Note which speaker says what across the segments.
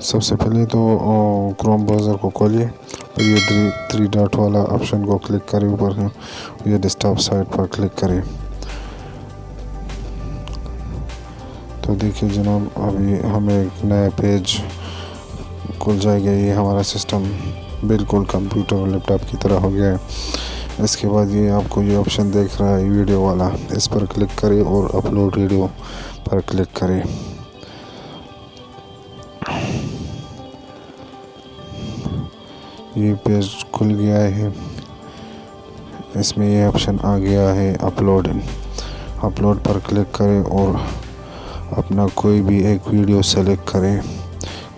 Speaker 1: सबसे पहले तो क्रोम ब्राउज़र को खोलिए, फिर ये थ्री डॉट वाला ऑप्शन को क्लिक करें ऊपर है, ये डेस्कटॉप साइट पर क्लिक करें। तो देखिए जनाब, अभी हमें एक नया पेज खुल जाएगा। ये हमारा सिस्टम बिल्कुल कंप्यूटर और लैपटॉप की तरह हो गया है। इसके बाद ये आपको ये ऑप्शन देख रहा है वीडियो वाला, इस पर क्लिक करें और अपलोड वीडियो पर क्लिक करें। ये पेज खुल गया है, इसमें ये ऑप्शन आ गया है अपलोड पर क्लिक करें और अपना कोई भी एक वीडियो सेलेक्ट करें।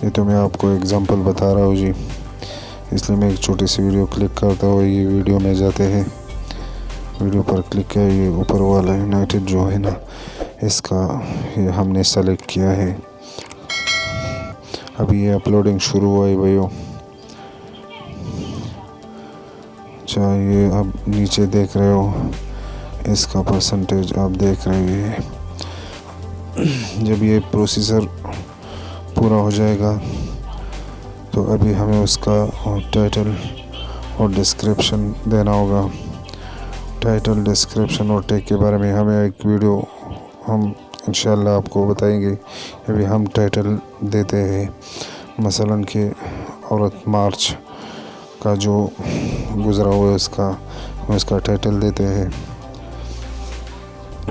Speaker 1: ये तो मैं आपको एग्जांपल बता रहा हूँ जी, इसलिए मैं एक छोटी सी वीडियो क्लिक करता हूँ। ये वीडियो में जाते हैं, वीडियो पर क्लिक किया, ये ऊपर वाला यूनाइटेड जो है ना, इसका ये हमने सेलेक्ट किया है। अभी ये अपलोडिंग शुरू हुआ है भाइयों। अच्छा, ये अब नीचे देख रहे हो, इसका परसेंटेज आप देख रहे हैं। जब ये प्रोसीजर पूरा हो जाएगा तो अभी हमें उसका टाइटल और डिस्क्रिप्शन देना होगा। टाइटल, डिस्क्रिप्शन और टैग के बारे में हमें एक वीडियो हम इंशाल्लाह आपको बताएंगे। अभी हम टाइटल देते हैं, मसलन कि औरत मार्च का जो गुज़रा हुआ है उसका टाइटल देते हैं।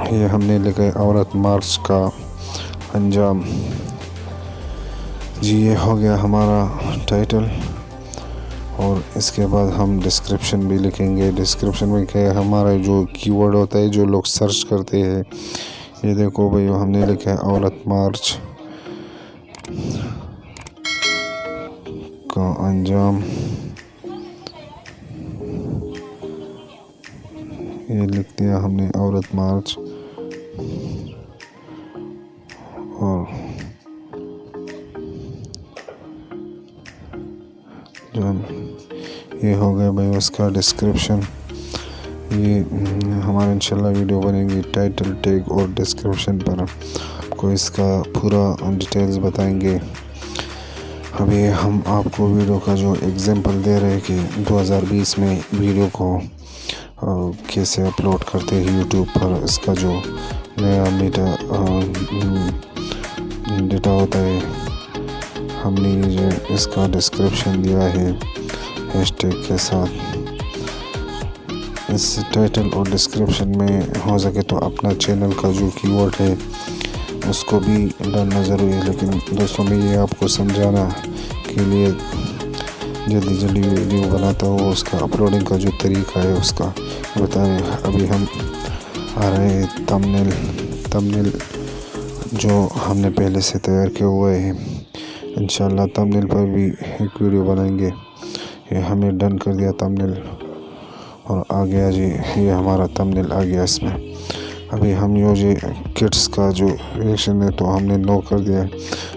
Speaker 1: ये हमने लिखा औरत मार्च का अंजाम जी। ये हो गया हमारा टाइटल और इसके बाद हम डिस्क्रिप्शन भी लिखेंगे। डिस्क्रिप्शन में क्या है, हमारा जो कीवर्ड होता है जो लोग सर्च करते हैं। ये देखो भाई, हमने लिखा है औरत मार्च का अंजाम, ये लिख दिया हमने औरत मार्च। और ये हो गया भाई उसका डिस्क्रिप्शन। ये हमारे इंशाल्लाह वीडियो बनेगी टाइटल, टैग और डिस्क्रिप्शन पर, आपको इसका पूरा डिटेल्स बताएंगे। अभी हम आपको वीडियो का जो एग्जांपल दे रहे हैं कि 2020 में वीडियो को कैसे अपलोड करते हैं यूट्यूब पर। इसका जो नया डेटा होता है, हमने ये इसका डिस्क्रिप्शन दिया है हैशटैग के साथ। इस टाइटल और डिस्क्रिप्शन में हो सके तो अपना चैनल का जो कीवर्ड है उसको भी डालना ज़रूरी है। लेकिन दोस्तों, मैं ये आपको समझाना के लिए जल्दी वीडियो बनाता हूँ, उसका अपलोडिंग का जो तरीका है उसका बता रहे। अभी हम आ रहे हैं थंबनेल जो हमने पहले से तैयार किए हुए हैं। इंशाल्लाह थंबनेल पर भी एक वीडियो बनाएंगे। ये हमने डन कर दिया थंबनेल और आ गया जी, ये हमारा थंबनेल आ गया इसमें। अभी हम ये किड्स का जो रिएक्शन है तो हमने नो कर दिया है।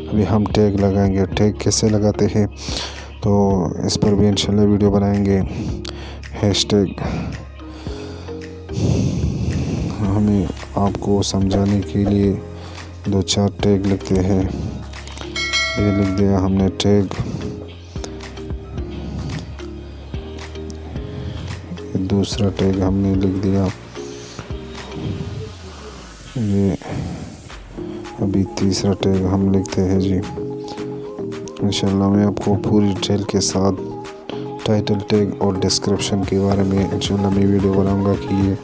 Speaker 1: अभी हम टैग लगाएंगे। टैग कैसे लगाते हैं तो इस पर भी इंशाल्लाह वीडियो बनाएंगे। हैशटैग हमें आपको समझाने के लिए 2-4 टैग लिखते हैं। ये लिख दिया हमने टैग। दूसरा टैग हमने लिख दिया। ये अभी तीसरा टैग हम लिखते हैं जी। इंशाल्लाह मैं आपको पूरी डिटेल के साथ टाइटल, टैग और डिस्क्रिप्शन के बारे में इंशाल्लाह मैं वीडियो बनाऊंगा कि ये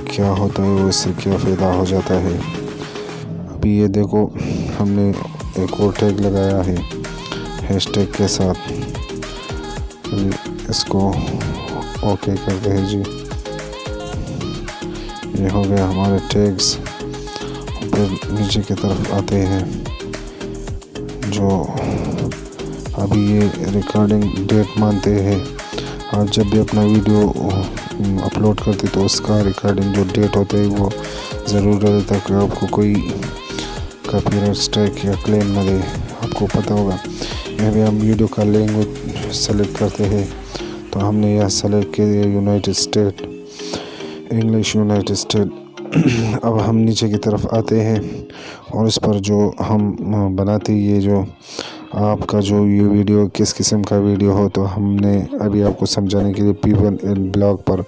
Speaker 1: क्या होता है, वो इससे क्या फ़ायदा हो जाता है। अभी ये देखो, हमने एक और टैग लगाया है हैशटैग के साथ। इसको ओके करते हैं जी। ये हो गया हमारे टैग्स। ऊपर नीचे की तरफ आते हैं जो अभी ये रिकॉर्डिंग डेट मानते हैं। आप जब भी अपना वीडियो अपलोड करते तो उसका रिकॉर्डिंग जो डेट होता है वो ज़रूर रहता है कि आपको कोई कॉपीराइट स्ट्राइक या क्लेम ना दे। आपको पता होगा। यहाँ भी हम वीडियो का लैंग्वेज सेलेक्ट करते हैं तो हमने यह सेलेक्ट किया United state, English United state. अब हम नीचे की तरफ आते हैं और इस पर जो हम बनाते ये जो आपका जो ये वीडियो किस किस्म का वीडियो हो, तो हमने अभी आपको समझाने के लिए पीपल इन ब्लॉग पर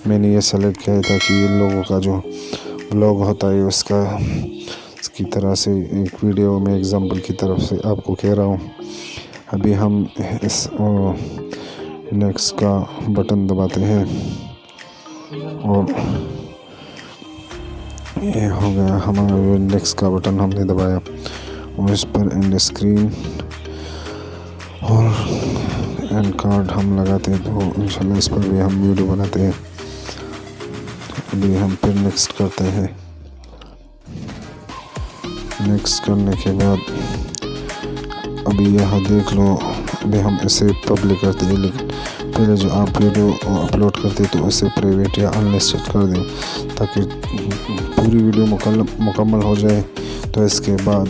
Speaker 1: मैंने ये सेलेक्ट किया था कि इन लोगों का जो ब्लॉग होता है इसकी तरह से एक वीडियो में एग्जांपल की तरफ से आपको कह रहा हूँ। अभी हम इस नेक्स्ट का बटन दबाते हैं और ये हो गया हमारा नेक्स्ट का बटन हमने दबाया और इस पर एंड स्क्रीन और एंड कार्ड हम लगाते हैं, तो इंशाल्लाह इस पर भी हम वीडियो बनाते हैं। अभी हम फिर नेक्स्ट करते हैं। नेक्स्ट करने के बाद अभी यहाँ देख लो, अभी हम इसे पब्लिक करते हैं, लेकिन पहले जो आप वीडियो अपलोड करते हैं तो इसे प्राइवेट या अनलिस्टेड कर दें ताकि पूरी वीडियो मुकम्मल हो जाए। तो इसके बाद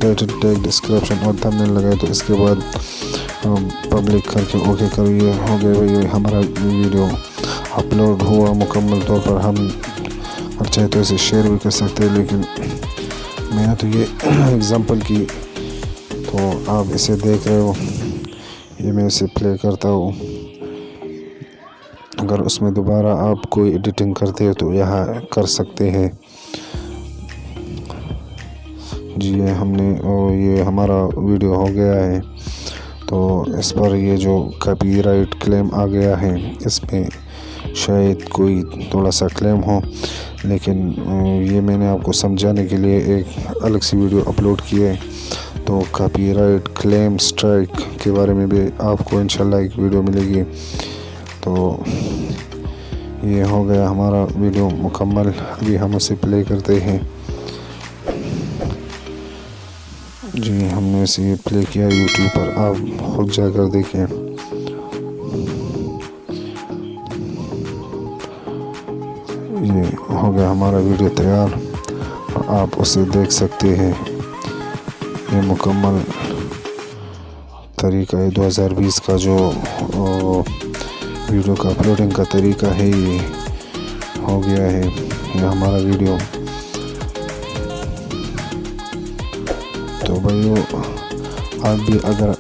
Speaker 1: टाइटल टैग डिस्क्रिप्शन और थंबनेल लगाए, तो इसके बाद पब्लिक करके ओके करो। ये हो गया भाई, हमारा वीडियो अपलोड हुआ मुकम्मल तौर पर। हम चाहे तो इसे शेयर भी कर सकते हैं, लेकिन मैंने तो ये एग्जांपल की, तो आप इसे देख रहे हो, ये मैं इसे प्ले करता हूँ। अगर उसमें दोबारा आप कोई एडिटिंग करते हो तो यहाँ कर सकते हैं जी। ये हमारा वीडियो हो गया है। तो इस पर ये जो कॉपीराइट क्लेम आ गया है, इसमें शायद कोई थोड़ा सा क्लेम हो, लेकिन ये मैंने आपको समझाने के लिए एक अलग सी वीडियो अपलोड की है। तो कॉपीराइट क्लेम स्ट्राइक के बारे में भी आपको इंशाल्लाह एक वीडियो मिलेगी। तो ये हो गया हमारा वीडियो मुकम्मल। अभी हम उसे प्ले करते हैं जी। हमने इसे प्ले किया यूट्यूब पर, आप खुद जाकर देखें। ये हो गया हमारा वीडियो तैयार और आप उसे देख सकते हैं। ये मुकम्मल तरीका है 2020 का जो वीडियो का अपलोडिंग का तरीका है, ये हो गया है ये हमारा वीडियो। तो भाइयों, आप भी अगर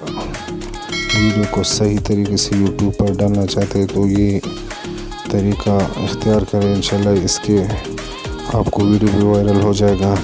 Speaker 1: वीडियो को सही तरीके से यूट्यूब पर डालना चाहते हैं तो ये तरीका इख्तियार करें। इंशाल्लाह इसके आपको वीडियो भी वायरल हो जाएगा।